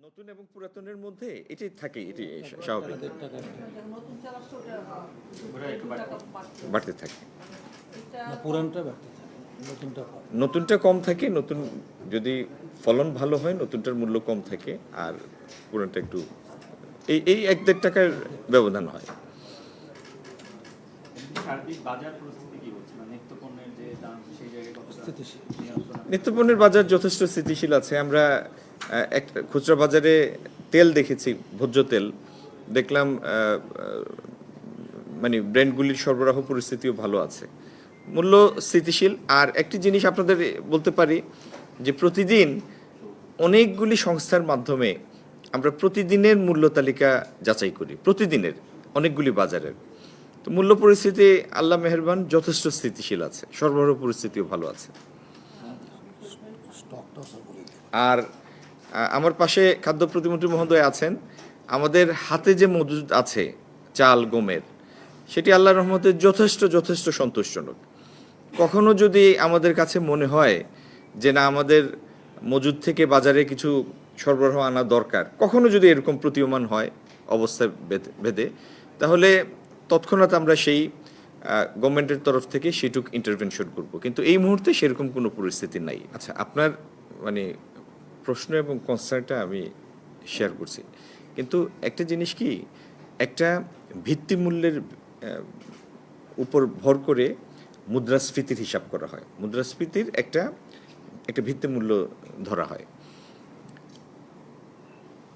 নতুন এবং পুরাতনের মধ্যে এটাই থাকে, এটি স্বাভাবিক বাড়তে থাকে। নতুনটা কম থাকে, নতুন যদি ফলন ভালো হয় নতুনটার মূল্য কম থাকে, আর পুরানটা একটু এই 1-1.5 টাকার ব্যবধান হয়। নিত্যপণ্যের বাজার যথেষ্ট স্থিতিশীল আছে। আমরা খুচরা বাজারে তেল দেখেছি, ভোজ্য তেল দেখলাম, মানে ব্র্যান্ডগুলির সরবরাহ পরিস্থিতিও ভালো আছে, মূল্য স্থিতিশীল। আর একটি জিনিস আপনাদের বলতে পারি যে প্রতিদিন অনেকগুলি সংস্থার মাধ্যমে আমরা প্রতিদিনের মূল্য তালিকা যাচাই করি, প্রতিদিনের অনেকগুলি বাজারের। তো মূল্য পরিস্থিতি আল্লাহ মেহেরবান যথেষ্ট স্থিতিশীল আছে, সরবরাহ পরিস্থিতিও ভালো আছে। আর আমার পাশে খাদ্য প্রতিমন্ত্রী মহোদয় আছেন, আমাদের হাতে যে মজুদ আছে চাল গমের, সেটি আল্লাহর রহমতে যথেষ্ট সন্তোষজনক। কখনো যদি আমাদের কাছে মনে হয় যে না আমাদের মজুদ থেকে বাজারে কিছু সরবরাহ আনা দরকার, কখনো যদি এরকম প্রতীয়মান হয় অবস্থা ভেদে, তাহলে তৎক্ষণাৎ আমরা সেই গভর্নমেন্টের তরফ থেকে সেটুক ইন্টারভেনশন করব। কিন্তু এই মুহূর্তে সেরকম কোনো পরিস্থিতি নাই। আচ্ছা, আপনার মানে প্রশ্ন এবং কনসার্নটা আমি শেয়ার করছি, কিন্তু একটা জিনিস কি, একটা ভিত্তিমূল্যের উপর ভর করে মুদ্রাস্ফীতির হিসাব করা হয়, মুদ্রাস্ফীতির একটা ভিত্তিমূল্য ধরা হয়।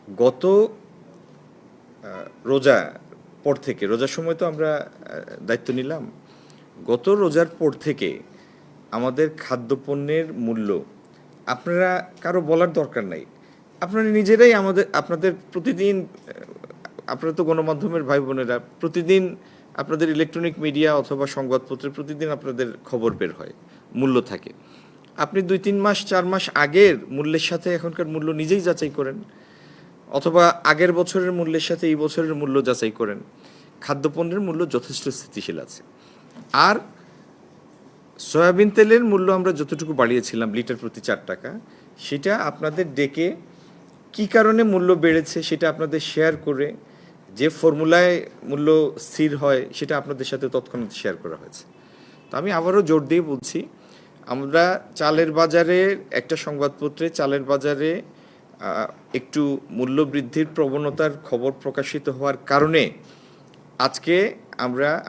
গত রোজার পর থেকে, রোজার সময় তো আমরা দায়িত্ব নিলাম, গত রোজার পর থেকে আমাদের খাদ্যপণ্যের মূল্য আপনারা কারো বলার দরকার নাই, আপনারা নিজেরাই আপনাদের প্রতিদিন, আপনারা তো গণমাধ্যমের ভাই বোনেরা, প্রতিদিন আপনাদের ইলেকট্রনিক মিডিয়া অথবা সংবাদপত্রে প্রতিদিন আপনাদের খবর বের হয়, মূল্য থাকে। আপনি 2-3 মাস 4 মাস আগের মূল্যের সাথে এখনকার মূল্য নিজেই যাচাই করেন, অথবা আগের বছরের মূল্যের সাথে এই বছরের মূল্য যাচাই করেন। খাদ্যপণ্যের মূল্য যথেষ্ট স্থিতিশীল আছে। আর সয়াবিন তেলের মূল্য আমরা যতটুকু বাড়িয়েছিলাম লিটার প্রতি 4 টাকা, সেটা আপনাদের ডেকে কি কারণে মূল্য বেড়েছে সেটা আপনাদের শেয়ার করে, যে ফর্মুলায় মূল্য স্থির হয় সেটা আপনাদের সাথে তৎক্ষণাৎ শেয়ার করা হয়েছে। তো আমি আবারও জোর দিয়ে বলছি, আমরা চালের বাজারে, একটা সংবাদপত্রে চালের বাজারে একটু মূল্য বৃদ্ধির প্রবণতার খবর প্রকাশিত হওয়ার কারণে আজকে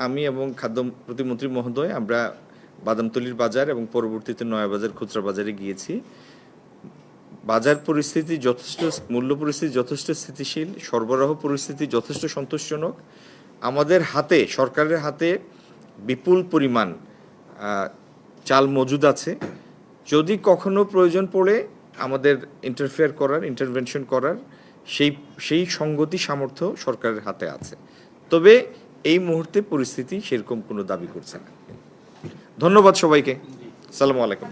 আমি এবং খাদ্য প্রতিমন্ত্রী মহোদয় আমরা বাদামতলির বাজার এবং পরবর্তীতে নয়াবাজার খুচরা বাজারে গিয়েছি। বাজার পরিস্থিতি যথেষ্ট, মূল্য পরিস্থিতি যথেষ্ট স্থিতিশীল, সরবরাহ পরিস্থিতি যথেষ্ট সন্তোষজনক। আমাদের হাতে, সরকারের হাতে বিপুল পরিমাণ চাল মজুদ আছে। যদি কখনো প্রয়োজন পড়ে আমাদের ইন্টারভেনশন করার সেই সংগতি সামর্থ্য সরকারের হাতে আছে। তবে এই মুহূর্তে পরিস্থিতি সেরকম কোনো দাবি করছে না। ধন্যবাদ সবাইকে। আসসালামু আলাইকুম।